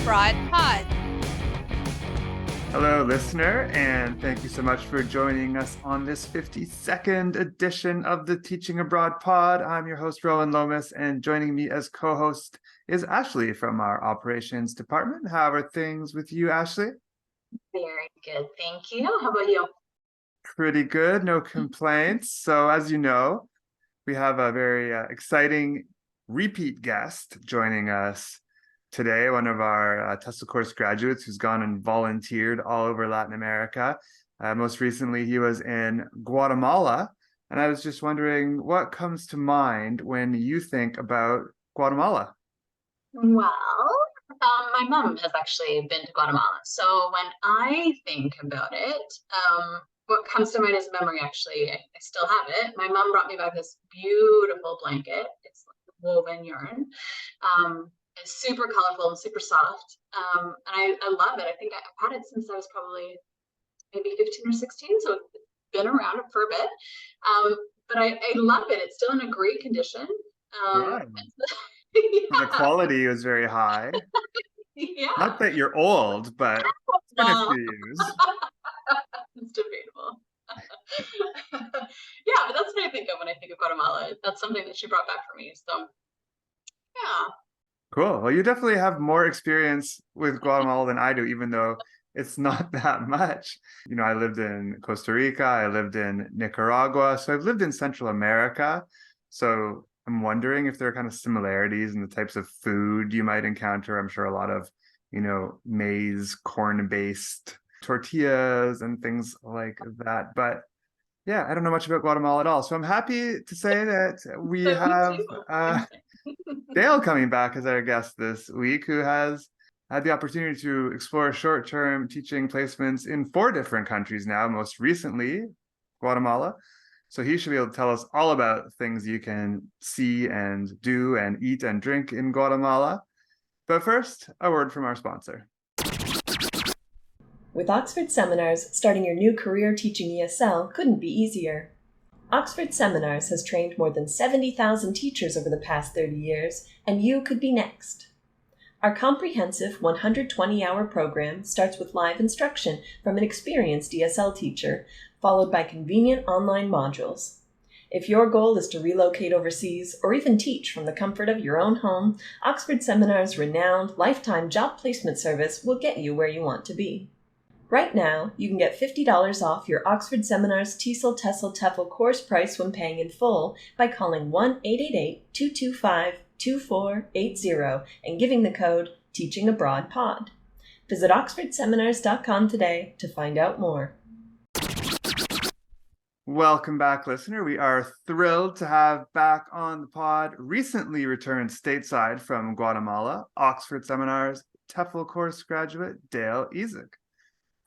Abroad Pod. Hello, listener, and thank you so much for joining us on this 52nd edition of the Teaching Abroad Pod. I'm your host, Rowan Lomas, and joining me as co-host is Ashley from our operations department. How are things with you, Ashley? Very good, thank you. How about you? Pretty good, no complaints. So as you know, we have a very exciting repeat guest joining us today, one of our TESL course graduates who's gone and volunteered all over Latin America. Most recently, he was in Guatemala, and I was just wondering what comes to mind when you think about Guatemala? Well, my mom has actually been to Guatemala. So when I think about it, what comes to mind is memory, actually. I still have it. My mom brought me back this beautiful blanket. It's woven yarn. It's super colorful and super soft. And I love it. I think I've had it since I was probably maybe 15 or 16. So it's been around for a bit. But I love it. It's still in a great condition. Yeah. Yeah. The quality was very high. Yeah. Not that you're old, but it's been a few years. It's debatable. Yeah, but that's what I think of when I think of Guatemala. That's something that she brought back for me. So, yeah. Cool. Well, you definitely have more experience with Guatemala than I do, even though it's not that much. You know, I lived in Costa Rica, I lived in Nicaragua, so I've lived in Central America. So I'm wondering if there are kind of similarities in the types of food you might encounter. I'm sure a lot of, maize, corn-based tortillas and things like that. But yeah, I don't know much about Guatemala at all. So I'm happy to say that we have Dale coming back as our guest this week, who has had the opportunity to explore short-term teaching placements in 4 different countries now, most recently Guatemala. So he should be able to tell us all about things you can see and do and eat and drink in Guatemala. But first, a word from our sponsor. With Oxford Seminars, starting your new career teaching ESL couldn't be easier. Oxford Seminars has trained more than 70,000 teachers over the past 30 years, and you could be next. Our comprehensive 120-hour program starts with live instruction from an experienced ESL teacher, followed by convenient online modules. If your goal is to relocate overseas or even teach from the comfort of your own home, Oxford Seminars' renowned lifetime job placement service will get you where you want to be. Right now, you can get $50 off your Oxford Seminars TESL, TESL, TEFL course price when paying in full by calling 1-888-225-2480 and giving the code TEACHINGABROADPOD. Visit oxfordseminars.com today to find out more. Welcome back, listener. We are thrilled to have back on the pod, recently returned stateside from Guatemala, Oxford Seminars TEFL course graduate Dale Ezyk.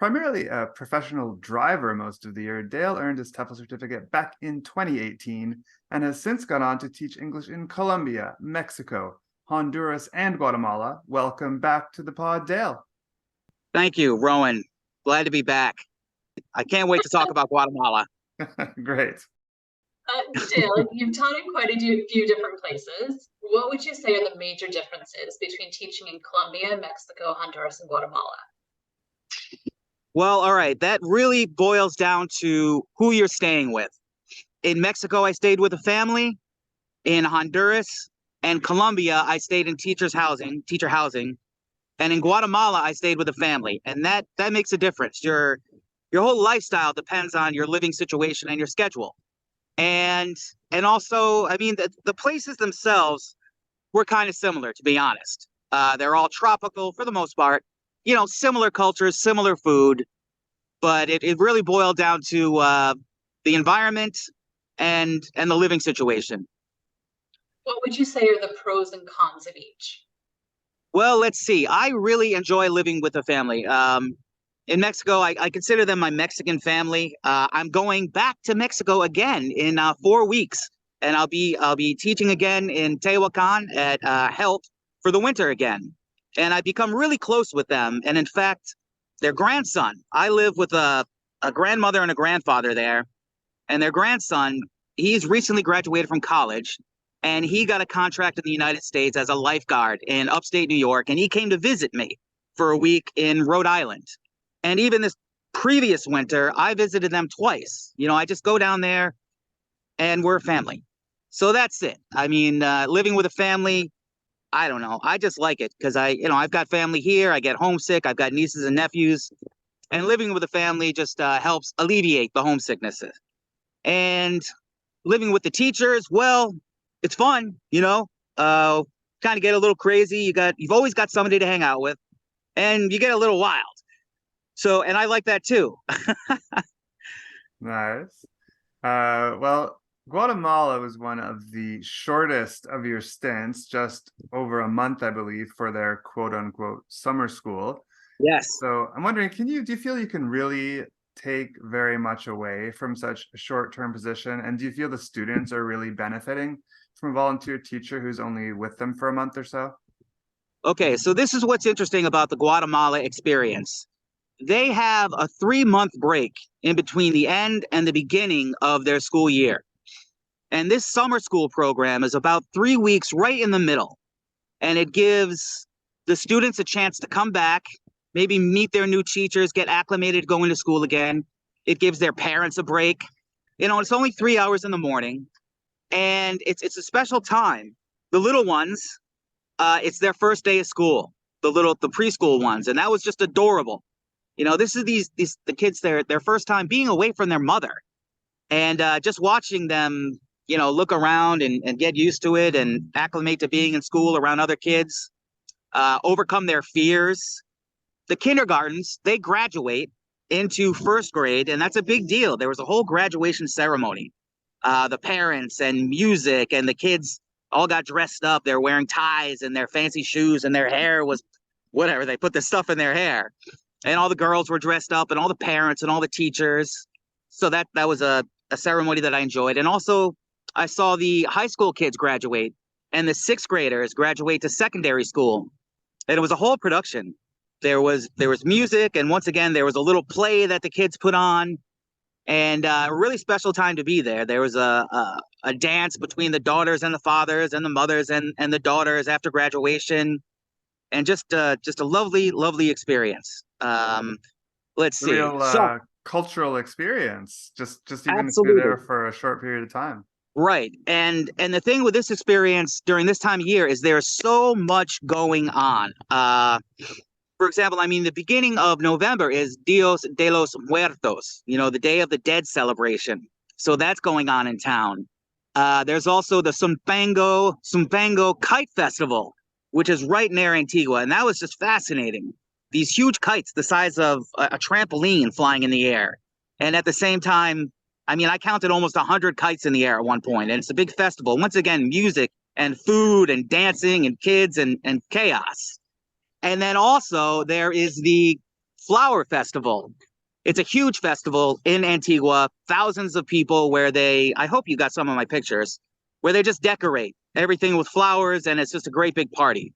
Primarily a professional driver most of the year, Dale earned his TEFL certificate back in 2018 and has since gone on to teach English in Colombia, Mexico, Honduras, and Guatemala. Welcome back to the pod, Dale. Thank you, Rowan. Glad to be back. I can't wait to talk about Guatemala. Great. Dale, you've taught in quite a few different places. What would you say are the major differences between teaching in Colombia, Mexico, Honduras, and Guatemala? Well, all right. That really boils down to who you're staying with. In Mexico, I stayed with a family. In Honduras and Colombia, I stayed in teacher housing. And in Guatemala, I stayed with a family. And that makes a difference. Your whole lifestyle depends on your living situation and your schedule. And also, I mean, the places themselves were kind of similar, to be honest. They're all tropical for the most part. Similar cultures, similar food, but it really boiled down to the environment and the living situation. What would you say are the pros and cons of each? Well, let's see. I really enjoy living with a family. In Mexico, I consider them my Mexican family. I'm going back to Mexico again in 4 weeks, and I'll be teaching again in Tehuacan at Health for the winter again. And I become really close with them. And in fact, their grandson, I live with a grandmother and a grandfather there. And their grandson, he's recently graduated from college. and he got a contract in the United States as a lifeguard in upstate New York, and he came to visit me for a week in Rhode Island. And even this previous winter, I visited them twice. You know, I just go down there and we're a family. So that's it. I mean, living with a family, I don't know. I just like it because I've got family here. I get homesick. I've got nieces and nephews, and living with a family just helps alleviate the homesicknesses. And living with the teachers, well, it's fun, kind of get a little crazy. You've always got somebody to hang out with, and you get a little wild. So, and I like that too. Nice. Well, Guatemala was one of the shortest of your stints, just over a month, I believe, for their quote unquote summer school. Yes. So I'm wondering, do you feel you can really take very much away from such a short-term position? And do you feel the students are really benefiting from a volunteer teacher who's only with them for a month or so? Okay, so this is what's interesting about the Guatemala experience. They have a 3-month break in between the end and the beginning of their school year. And this summer school program is about 3 weeks right in the middle. And it gives the students a chance to come back, maybe meet their new teachers, get acclimated going to school again. It gives their parents a break. It's only 3 hours in the morning, and it's a special time. The little ones, it's their first day of school, the preschool ones, and that was just adorable. This is the kids, their first time being away from their mother, and just watching them, look around and get used to it and acclimate to being in school around other kids, overcome their fears. The kindergartens, they graduate into first grade, and that's a big deal. There was a whole graduation ceremony. The parents and music, and the kids all got dressed up. They're wearing ties and their fancy shoes, and their hair was whatever. They put the stuff in their hair. And all the girls were dressed up, and all the parents and all the teachers. So that was a ceremony that I enjoyed. And also, I saw the high school kids graduate, and the 6th graders graduate to secondary school. And it was a whole production. There was music, and once again, there was a little play that the kids put on, and a really special time to be there. There was a dance between the daughters and the fathers, and the mothers and the daughters after graduation, and just a lovely, lovely experience. Let's see. Real cultural experience, just even if Absolutely. you're there for a short period of time. Right. And the thing with this experience during this time of year is there's so much going on. For example, the beginning of November is Dios de los Muertos, the Day of the Dead celebration. So that's going on in town. There's also the Sumpango Kite Festival, which is right near Antigua. And that was just fascinating. These huge kites the size of a trampoline flying in the air. And at the same time, I counted almost 100 kites in the air at one point. And it's a big festival. Once again, music and food and dancing and kids and chaos. And then also there is the Flower Festival. It's a huge festival in Antigua, thousands of people where I hope you got some of my pictures, where they just decorate everything with flowers, and it's just a great big party.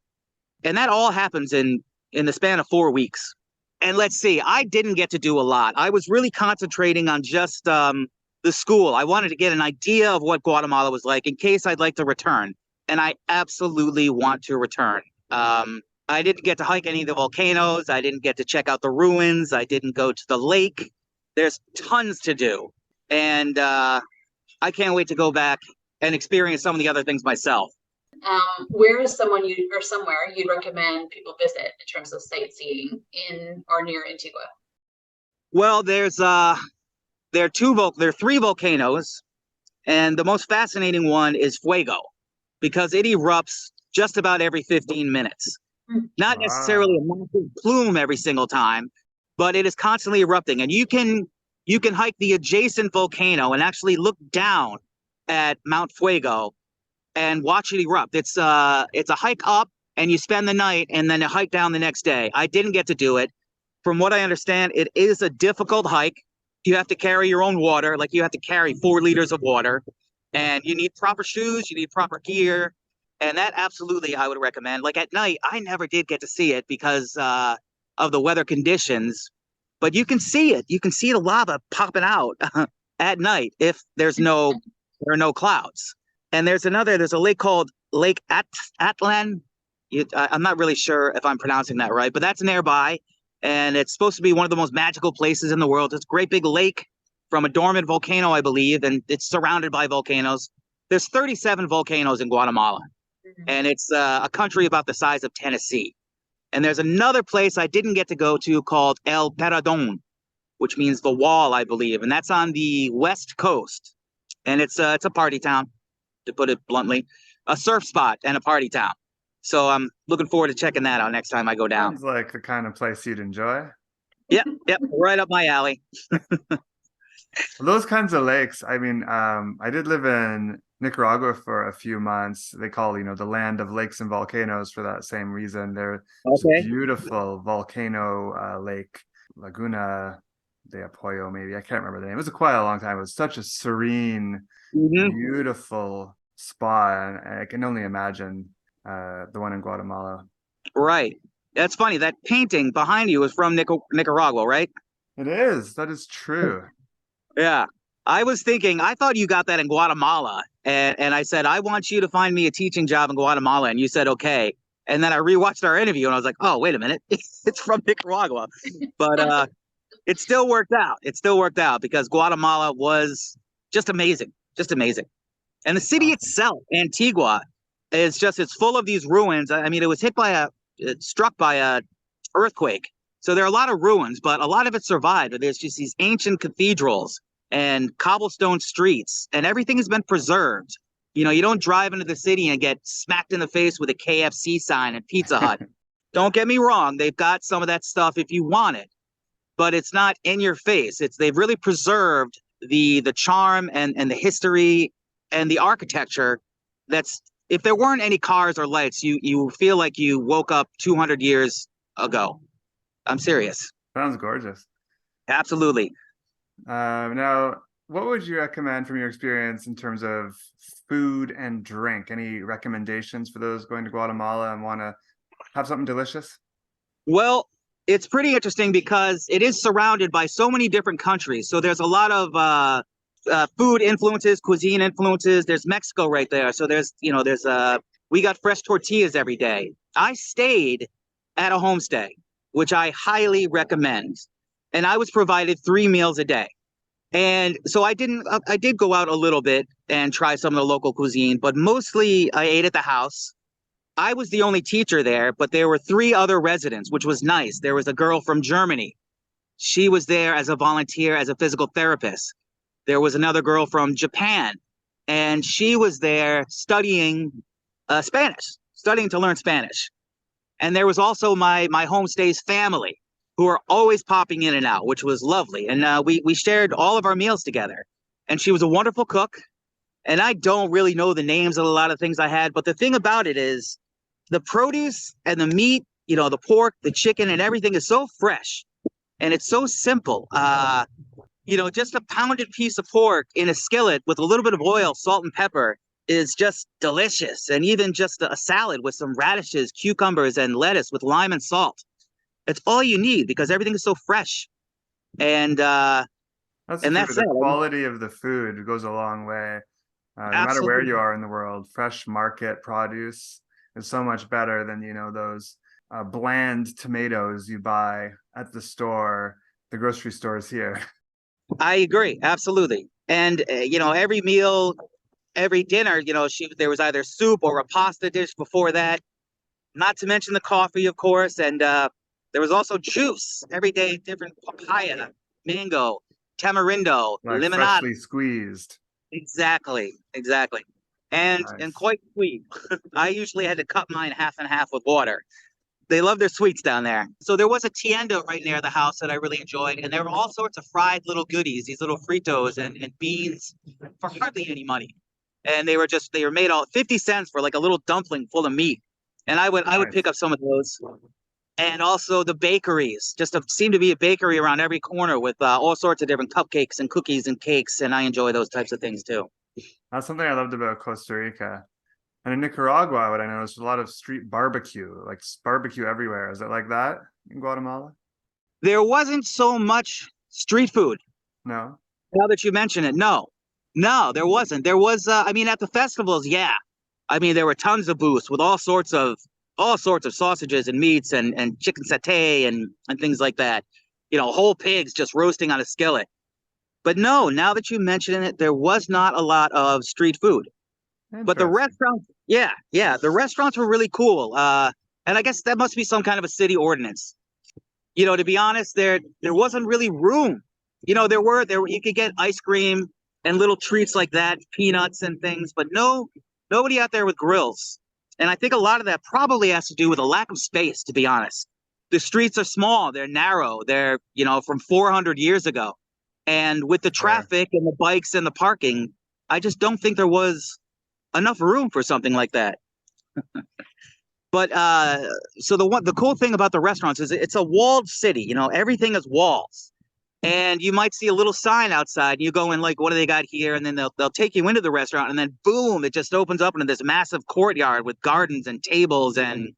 And that all happens in the span of 4 weeks. And let's see, I didn't get to do a lot. I was really concentrating on just the school. I wanted to get an idea of what Guatemala was like in case I'd like to return. And I absolutely want to return. I didn't get to hike any of the volcanoes. I didn't get to check out the ruins. I didn't go to the lake. There's tons to do. And I can't wait to go back and experience some of the other things myself. Where is somewhere you'd recommend people visit in terms of sightseeing in or near Antigua? Well, there are 3 volcanoes, and the most fascinating one is Fuego, because it erupts just about every 15 minutes. Not necessarily a massive plume every single time, but it is constantly erupting. And you can hike the adjacent volcano and actually look down at Mount Fuego and watch it erupt. It's a hike up, and you spend the night, and then a hike down the next day. I didn't get to do it. From what I understand, it is a difficult hike. You have to carry your own water, like you have to carry 4 liters of water, and you need proper shoes, you need proper gear. And that absolutely I would recommend. Like at night, I never did get to see it because of the weather conditions, but you can see it. You can see the lava popping out at night if there are no clouds. And there's a lake called Lake Atlan. I'm not really sure if I'm pronouncing that right, but that's nearby. And it's supposed to be one of the most magical places in the world. It's a great big lake from a dormant volcano, I believe, and it's surrounded by volcanoes. There's 37 volcanoes in Guatemala, and it's a country about the size of Tennessee. And there's another place I didn't get to go to called El Paradon, which means the wall, I believe, and that's on the west coast. And it's a party town, to put it bluntly, a surf spot and a party town. So I'm looking forward to checking that out next time I go down. Sounds like the kind of place you'd enjoy. Yep, right up my alley. Those kinds of lakes, I mean, I did live in Nicaragua for a few months. They call, the land of lakes and volcanoes for that same reason. There's a beautiful volcano lake, Laguna de Apoyo, maybe. I can't remember the name. It was quite a long time. It was such a serene, beautiful spot. And I can only imagine the one in Guatemala. Right. That's funny. That painting behind you is from Nicaragua, right? It is. That is true. Yeah. I was thinking, I thought you got that in Guatemala. And I said, I want you to find me a teaching job in Guatemala. And you said, okay. And then I rewatched our interview and I was like, oh, wait a minute. It's from Nicaragua. But it still worked out. It still worked out because Guatemala was just amazing. Just amazing. And the city itself, Antigua, it's full of these ruins. I mean, it was struck by a earthquake. So there are a lot of ruins, but a lot of it survived. There's just these ancient cathedrals and cobblestone streets, and everything has been preserved. You don't drive into the city and get smacked in the face with a KFC sign and Pizza Hut. Don't get me wrong. They've got some of that stuff if you want it, but it's not in your face. They've really preserved the charm and the history and the architecture. That's, if there weren't any cars or lights, you feel like you woke up 200 years ago. I'm serious. Sounds gorgeous. Absolutely. Now, what would you recommend from your experience in terms of food and drink? Any recommendations for those going to Guatemala and want to have something delicious? Well, it's pretty interesting because it is surrounded by so many different countries. So there's a lot of food influences, cuisine influences. There's Mexico right there. So we got fresh tortillas every day. I stayed at a homestay, which I highly recommend. And I was provided 3 meals a day. And so I did go out a little bit and try some of the local cuisine, but mostly I ate at the house. I was the only teacher there, but there were 3 other residents, which was nice. There was a girl from Germany. She was there as a volunteer, as a physical therapist. There was another girl from Japan, and she was there studying Spanish, studying to learn Spanish. And there was also my homestay's family, who are always popping in and out, which was lovely. And we shared all of our meals together. And she was a wonderful cook. And I don't really know the names of a lot of things I had, but the thing about it is the produce and the meat, the pork, the chicken, and everything is so fresh. And it's so simple. Just a pounded piece of pork in a skillet with a little bit of oil, salt, and pepper is just delicious. And even just a salad with some radishes, cucumbers, and lettuce with lime and salt. It's all you need because everything is so fresh. And that's that's it. it. The quality of the food goes a long way. No matter where you are in the world, fresh market produce is so much better than, those bland tomatoes you buy at the store, the grocery stores here. I agree. Absolutely. And, every meal, every dinner, there was either soup or a pasta dish before that, not to mention the coffee, of course. And there was also juice every day, different papaya, mango, tamarindo, Like limonade. freshly squeezed. Exactly. And Nice. and quite sweet. I usually had to cut mine half and half with water. They love their sweets down there. So there was a tienda right near the house that I really enjoyed. And there were all sorts of fried little goodies, these little fritos and beans for hardly any money. And they were made all 50 cents for like a little dumpling full of meat. And I would pick up some of those. And also the bakeries, seemed to be a bakery around every corner with all sorts of different cupcakes and cookies and cakes. And I enjoy those types of things too. That's something I loved about Costa Rica. And in Nicaragua, what I noticed was a lot of street barbecue, like barbecue everywhere. Is it like that in Guatemala? There wasn't so much street food. No. Now that you mention it, no. No, there wasn't. There was, I mean, at the festivals, yeah. I mean, there were tons of booths with all sorts of sausages and meats and chicken satay and things like that. Whole pigs just roasting on a skillet. But no, now that you mention it, there was not a lot of street food. But the Interesting. restaurants, yeah, the restaurants were really cool. And I guess that must be some kind of a city ordinance. To be honest, there wasn't really room. There you could get ice cream and little treats like that, peanuts and things, but nobody out there with grills. And I think a lot of that probably has to do with a lack of space, to be honest. The streets are small, they're narrow, they're, from 400 years ago. And with the traffic and the bikes and the parking, I just don't think there was enough room for something like that. But so the cool thing about the restaurants is it's a walled city. Everything is walls, and you might see a little sign outside. And you go in like, what do they got here? And then they'll take you into the restaurant, and then boom, it just opens up into this massive courtyard with gardens and tables and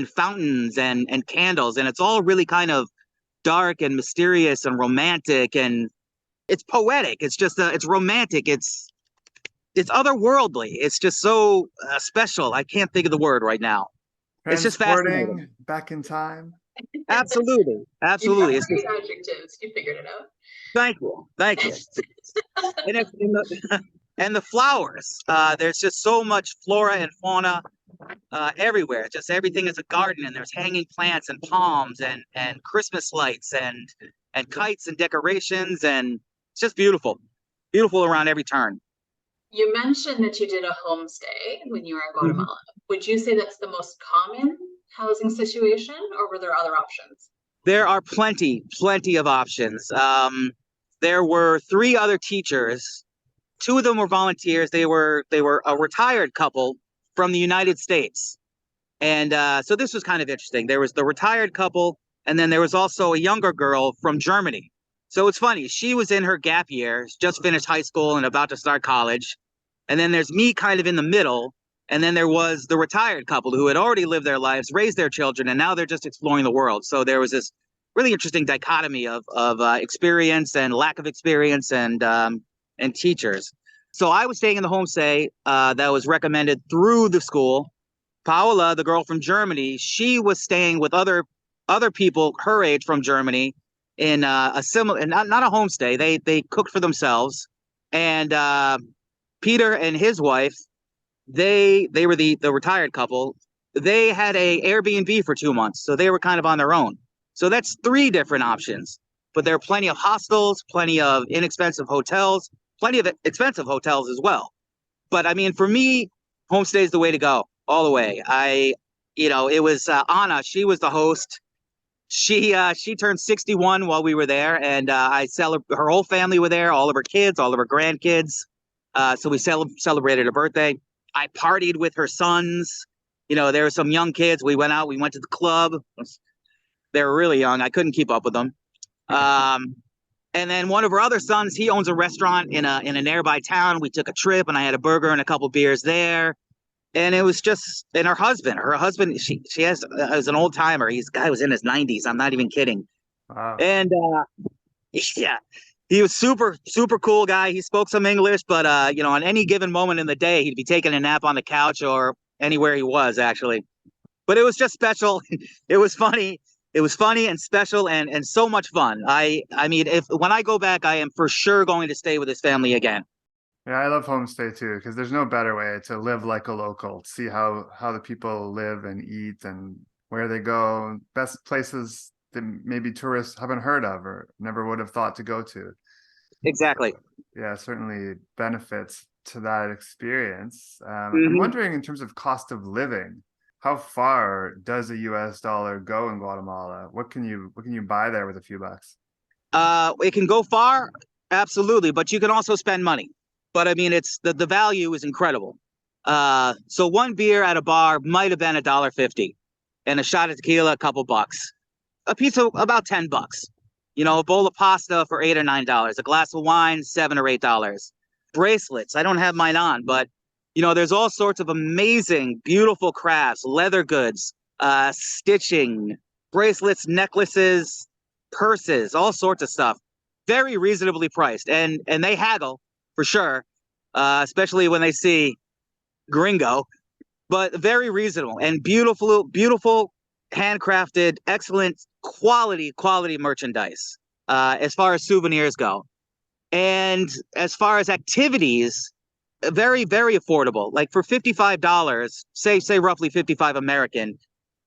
fountains and candles, and it's all really kind of dark and mysterious and romantic, and it's poetic. It's just it's romantic. It's otherworldly. It's just so special. I can't think of the word right now. It's just fascinating. Transporting back in time. Absolutely. It's just, Adjectives. You figured it out. thank you. And the flowers. There's just so much flora and fauna everywhere. Just everything is a garden, and there's hanging plants and palms and Christmas lights and kites and decorations, and it's just beautiful around every turn. You mentioned that you did a homestay when you were in Guatemala. Would you say that's the most common housing situation, or were there other options? There are plenty of options. There were 3 other teachers. 2 of them were volunteers. They were a retired couple from the United States. And so this was kind of interesting. There was the retired couple, and then there was also a younger girl from Germany. So it's funny. She was in her gap year, just finished high school and about to start college. And then there's me kind of in the middle. And then there was the retired couple who had already lived their lives, raised their children, and now they're just exploring the world. So there was this really interesting dichotomy of experience and lack of experience and teachers. So I was staying in the homestay that was recommended through the school. Paola, the girl from Germany, she was staying with other people her age from Germany in a similar, not a homestay. They cooked for themselves. And Peter and his wife, they were the retired couple. They had a Airbnb for 2 months, so they were kind of on their own. So that's 3 different options. But there are plenty of hostels, plenty of inexpensive hotels, plenty of expensive hotels as well. But I mean, for me, homestay is the way to go, all the way. It was Anna. She was the host. She turned 61 while we were there, and her whole family were there, all of her kids, all of her grandkids. So we celebrated her birthday. I partied with her sons. There were some young kids. We went out. We went to the club. They were really young. I couldn't keep up with them. And then one of her other sons, he owns a restaurant in a nearby town. We took a trip, and I had a burger and a couple beers there. And it was just, and her husband, she has as an old timer. Guy was in his 90s. I'm not even kidding. Wow. And yeah, he was super, super cool guy. He spoke some English, but on any given moment in the day, he'd be taking a nap on the couch or anywhere he was, actually. But it was just special. It was funny. It was funny and special and so much fun. I mean, when I go back, I am for sure going to stay with his family again. Yeah, I love homestay too, because there's no better way to live like a local, to see how the people live and eat and where they go. Best places that maybe tourists haven't heard of or never would have thought to go to. Exactly. Yeah, certainly benefits to that experience. I'm wondering, in terms of cost of living, how far does a US dollar go in Guatemala? What can you buy there with a few bucks? It can go far, absolutely, but you can also spend money. But I mean, it's the value is incredible. So one beer at a bar might have been $1.50, and a shot of tequila a couple bucks. A pizza about $10. A bowl of pasta for $8 or $9. A glass of wine, $7 or $8. Bracelets. I don't have mine on, but there's all sorts of amazing, beautiful crafts, leather goods, stitching, bracelets, necklaces, purses, all sorts of stuff. Very reasonably priced, and they haggle for sure. especially when they see gringo, but very reasonable and beautiful, beautiful, handcrafted, excellent quality merchandise as far as souvenirs go. And as far as activities, very, very affordable. Like for $55, say roughly 55 American,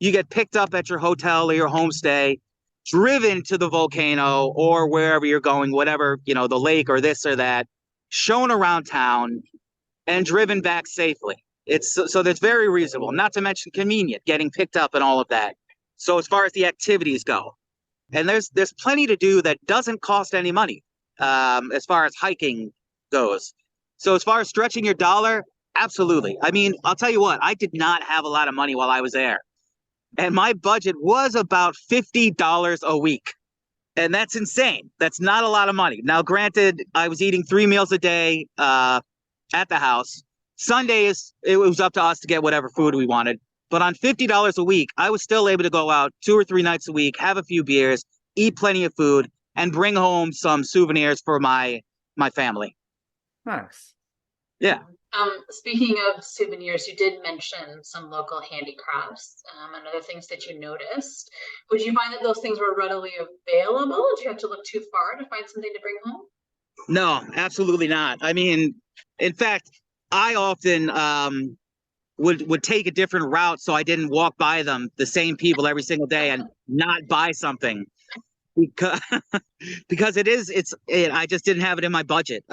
you get picked up at your hotel or your homestay, driven to the volcano or wherever you're going, whatever, you know, the lake or this or that, shown around town and driven back safely. It's so that's very reasonable, not to mention convenient, getting picked up and all of that. So as far as the activities go, and there's plenty to do that doesn't cost any money, as far as hiking goes. So as far as stretching your dollar, absolutely. I mean, I'll tell you what, I did not have a lot of money while I was there. And my budget was about $50 a week. And that's insane. That's not a lot of money. Now, granted, I was eating 3 meals a day at the house. Sundays, it was up to us to get whatever food we wanted. But on $50 a week, I was still able to go out 2 or 3 nights a week, have a few beers, eat plenty of food, and bring home some souvenirs for my family. Nice. Yeah. Speaking of souvenirs, you did mention some local handicrafts and other things that you noticed. Would you find that those things were readily available? Did you have to look too far to find something to bring home? No, absolutely not. I mean, in fact, I often would take a different route so I didn't walk by them, the same people every single day, and not buy something because I just didn't have it in my budget.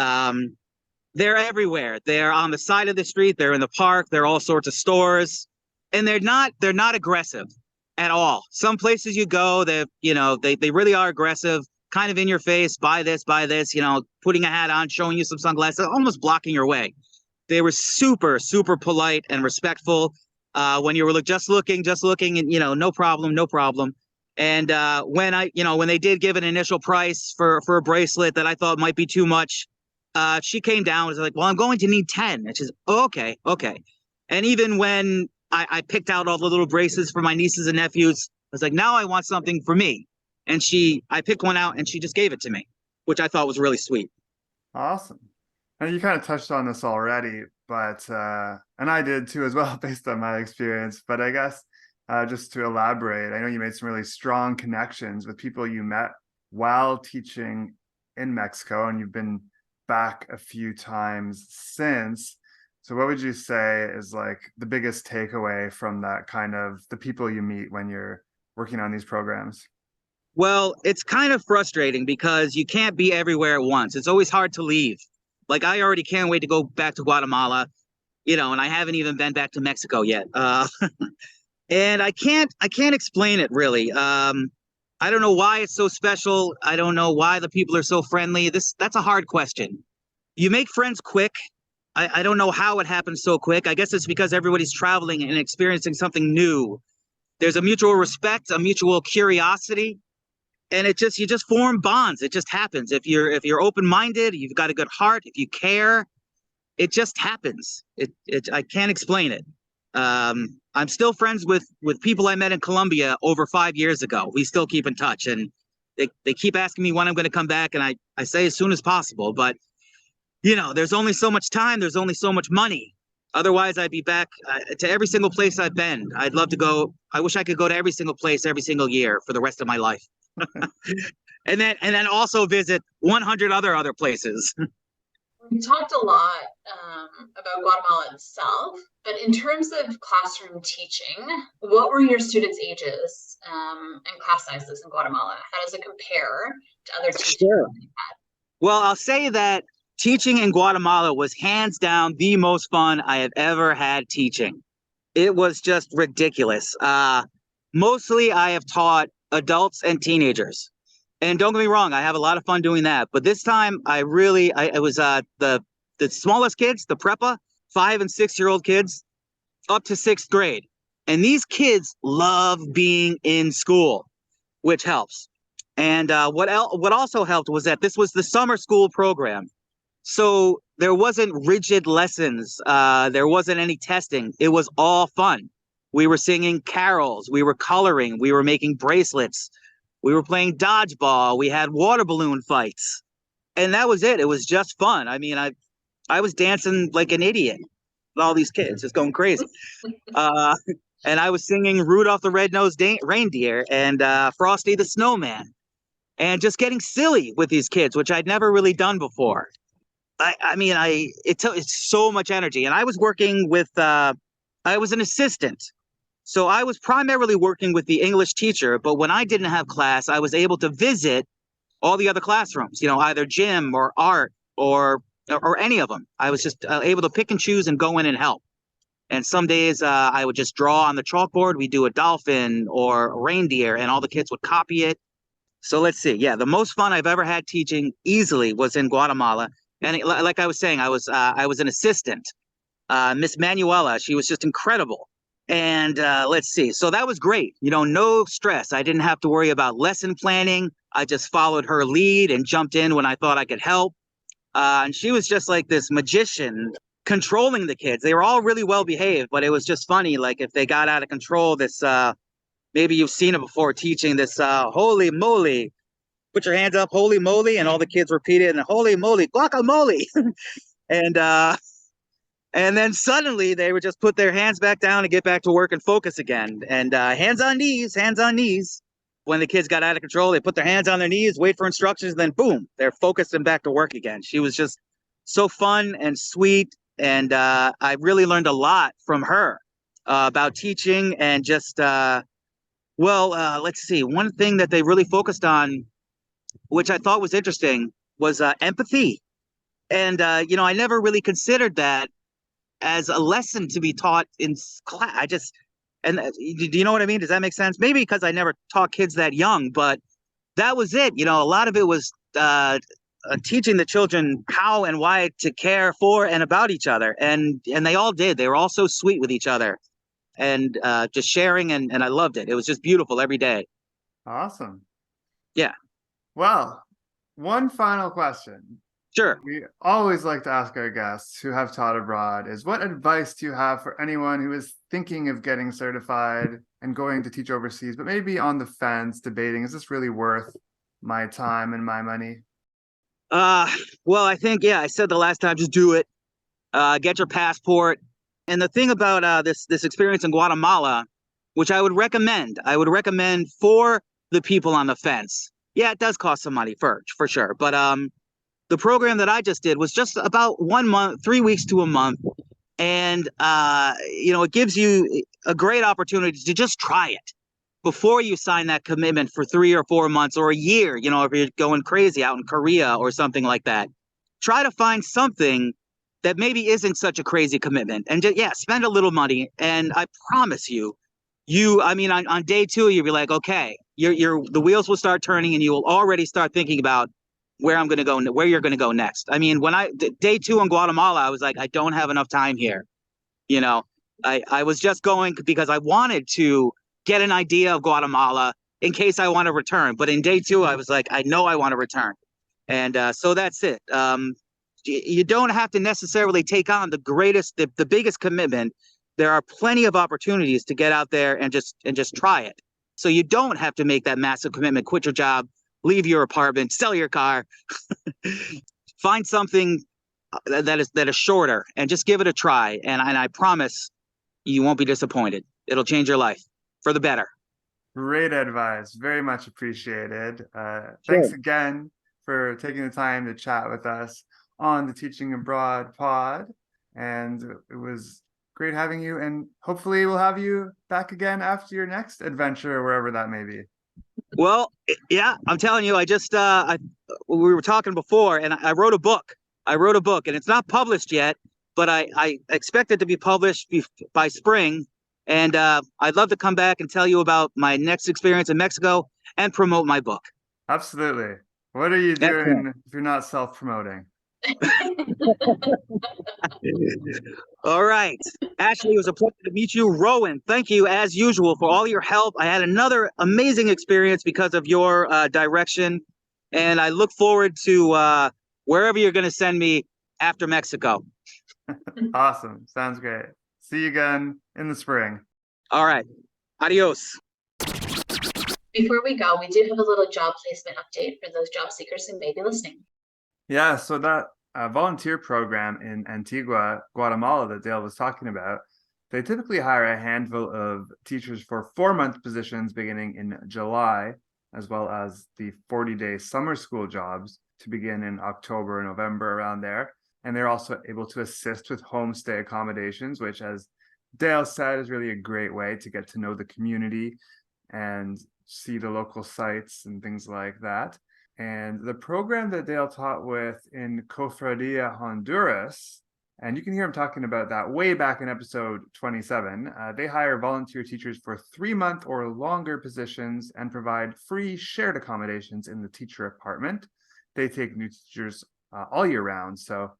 They're everywhere. They're on the side of the street. They're in the park. They're all sorts of stores, and they're not aggressive at all. Some places you go, they really are aggressive, kind of in your face. Buy this, you know, putting a hat on, showing you some sunglasses, almost blocking your way. They were super, super polite and respectful. When you were just looking, and you know, no problem. And when they did give an initial price for a bracelet that I thought might be too much. She came down and was like, well, I'm going to need 10. And she's, oh, okay. And even when I picked out all the little bracelets for my nieces and nephews, I was like, now I want something for me. And I picked one out and she just gave it to me, which I thought was really sweet. Awesome. And you kind of touched on this already, but, and I did too as well, based on my experience. But I guess just to elaborate, I know you made some really strong connections with people you met while teaching in Mexico, and you've been back a few times since. So what would you say is like the biggest takeaway from that, kind of the people you meet when you're working on these programs? Well, it's kind of frustrating because you can't be everywhere at once. It's always hard to leave. Like, I already can't wait to go back to Guatemala, you know, and I haven't even been back to Mexico yet. And I can't explain it really. I don't know why it's so special. I don't know why the people are so friendly. That's a hard question. You make friends quick. I don't know how it happens so quick. I guess it's because everybody's traveling and experiencing something new. There's a mutual respect, a mutual curiosity, and you just form bonds. It just happens. If you're open-minded, you've got a good heart, if you care, it just happens. I can't explain it. I'm still friends with people I met in Colombia over 5 years ago. We still keep in touch, and they keep asking me when I'm going to come back, and I say as soon as possible. But, you know, there's only so much time. There's only so much money. Otherwise, I'd be back to every single place I've been. I'd love to go. I wish I could go to every single place every single year for the rest of my life. and then also visit 100 other places. We talked a lot about Guatemala itself, but in terms of classroom teaching, what were your students' ages and class sizes in Guatemala? How does it compare to other teaching Sure. that you had? Well, I'll say that teaching in Guatemala was hands down the most fun I have ever had teaching. It was just ridiculous. Mostly I have taught adults and teenagers. And don't get me wrong, I have a lot of fun doing that. But this time, it was the smallest kids, the prepa, 5 and 6 year old kids, up to 6th grade. And these kids love being in school, which helps. And what also helped was that this was the summer school program. So there wasn't rigid lessons. There wasn't any testing. It was all fun. We were singing carols. We were coloring. We were making bracelets. We were playing dodgeball. We had water balloon fights. And that was it. It was just fun. I mean, I was dancing like an idiot with all these kids, just going crazy. Uh, and I was singing Rudolph the Red-Nosed Reindeer and Frosty the Snowman, and just getting silly with these kids, which I'd never really done before. It's so much energy. And I was working with, I was an assistant. So I was primarily working with the English teacher, but when I didn't have class, I was able to visit all the other classrooms, either gym or art or any of them. I was just able to pick and choose and go in and help. And some days I would just draw on the chalkboard. We do a dolphin or a reindeer, and all the kids would copy it. So let's see. Yeah, the most fun I've ever had teaching easily was in Guatemala. And like I was saying, I was an assistant. Miss Manuela, she was just incredible. And let's see. So that was great. No stress. I didn't have to worry about lesson planning. I just followed her lead and jumped in when I thought I could help. And she was just like this magician controlling the kids. They were all really well behaved, but it was just funny. Like if they got out of control, this maybe you've seen it before, teaching this holy moly, put your hands up, holy moly, and all the kids repeated, and holy moly, guacamole. And then suddenly they would just put their hands back down and get back to work and focus again. And hands on knees, hands on knees. When the kids got out of control, they put their hands on their knees, wait for instructions, and then boom, they're focused and back to work again. She was just so fun and sweet. And I really learned a lot from her about teaching and just, let's see. One thing that they really focused on, which I thought was interesting, was empathy. And, I never really considered that as a lesson to be taught in class. Do you know what I mean? Does that make sense? Maybe because I never taught kids that young, but that was it. A lot of it was teaching the children how and why to care for and about each other. And they all did. They were all so sweet with each other and just sharing. And I loved it. It was just beautiful every day. Awesome. Yeah. Well, one final question. Sure. We always like to ask our guests who have taught abroad is, what advice do you have for anyone who is thinking of getting certified and going to teach overseas, but maybe on the fence debating, is this really worth my time and my money? Well, I think, I said the last time, just do it. Get your passport. And the thing about this experience in Guatemala, which I would recommend for the people on the fence. Yeah, it does cost some money for sure. But the program that I just did was just about 1 month, 3 weeks to a month. And, it gives you a great opportunity to just try it before you sign that commitment for 3 or 4 months or a year, if you're going crazy out in Korea or something like that. Try to find something that maybe isn't such a crazy commitment and just, spend a little money. And I promise you, on day 2, you'll be like, okay, the wheels will start turning and you will already start thinking about where I'm going to go, where you're going to go next. Day 2 in Guatemala, I was like, I don't have enough time here. I was just going because I wanted to get an idea of Guatemala in case I want to return. But in day 2, I was like, I know I want to return. And so that's it. You don't have to necessarily take on the biggest commitment. There are plenty of opportunities to get out there and just try it. So you don't have to make that massive commitment, quit your job, leave your apartment, sell your car, find something that is shorter and just give it a try. And I promise you won't be disappointed. It'll change your life for the better. Great advice. Very much appreciated. Thanks again for taking the time to chat with us on the Teaching Abroad pod. And it was great having you. And hopefully we'll have you back again after your next adventure, wherever that may be. Well, yeah, I'm telling you, we were talking before, and I wrote a book. And it's not published yet, but I expect it to be published by spring. And I'd love to come back and tell you about my next experience in Mexico and promote my book. Absolutely. What are you doing if you're not self-promoting? All right. Ashley, it was a pleasure to meet you. Rowan, thank you as usual for all your help. I had another amazing experience because of your direction, and I look forward to wherever you're going to send me after Mexico. Awesome. Sounds great. See you again in the spring. All right. Adios. Before we go, we do have a little job placement update for those job seekers who may be listening. Yeah, so that volunteer program in Antigua, Guatemala that Dale was talking about, they typically hire a handful of teachers for 4-month positions beginning in July, as well as the 40-day summer school jobs to begin in October, November, around there. And they're also able to assist with homestay accommodations, which, as Dale said, is really a great way to get to know the community and see the local sites and things like that. And the program that Dale taught with in Cofradia, Honduras, and you can hear him talking about that way back in episode 27, they hire volunteer teachers for 3-month or longer positions and provide free shared accommodations in the teacher apartment. They take new teachers all year round, so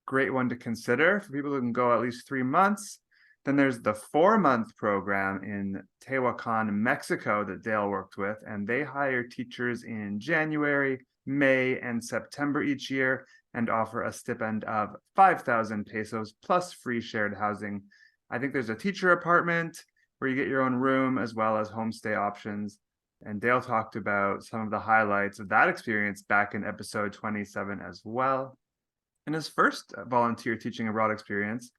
great one to consider for people who can go at least 3 months. Then there's the 4-month program in Tehuacan, Mexico that Dale worked with, and they hire teachers in January, May, and September each year and offer a stipend of 5,000 pesos plus free shared housing. I think there's a teacher apartment where you get your own room as well as homestay options. And Dale talked about some of the highlights of that experience back in episode 27 as well. And his first volunteer teaching abroad experience,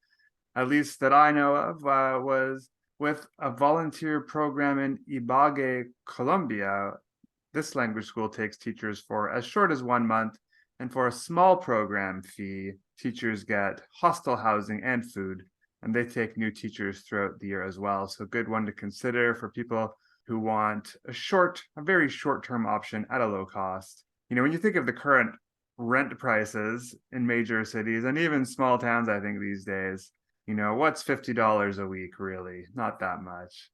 at least that I know of, was with a volunteer program in Ibagué, Colombia. This language school takes teachers for as short as 1 month, and for a small program fee, teachers get hostel housing and food, and they take new teachers throughout the year as well. So good one to consider for people who want a very short-term option at a low cost. You know, when you think of the current rent prices in major cities and even small towns, I think these days, you know, what's $50 a week, really? Not that much.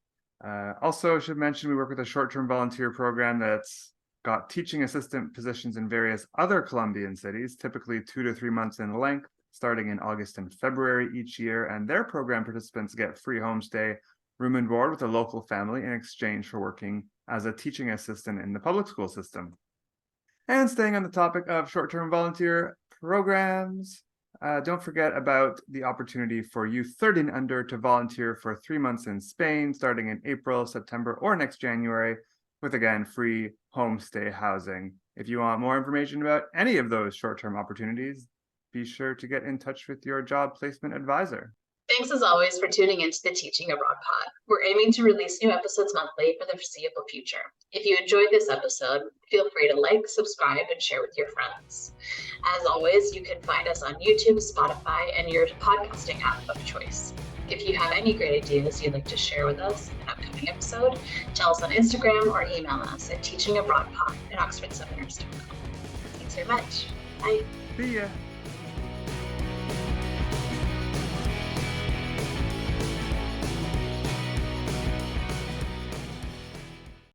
Also, should mention we work with a short-term volunteer program that's got teaching assistant positions in various other Colombian cities, typically 2 to 3 months in length, starting in August and February each year. And their program participants get free homestay, room and board with a local family in exchange for working as a teaching assistant in the public school system. And staying on the topic of short-term volunteer programs, don't forget about the opportunity for youth 30 and under to volunteer for 3 months in Spain, starting in April, September, or next January, with, again, free homestay housing. If you want more information about any of those short-term opportunities, be sure to get in touch with your job placement advisor. Thanks as always for tuning into the Teaching Abroad Pod. We're aiming to release new episodes monthly for the foreseeable future. If you enjoyed this episode, feel free to like, subscribe, and share with your friends. As always, you can find us on YouTube, Spotify, and your podcasting app of choice. If you have any great ideas you'd like to share with us in an upcoming episode, tell us on Instagram or email us at teachingabroadpod@oxfordseminars.com. Thanks very much. Bye. See ya.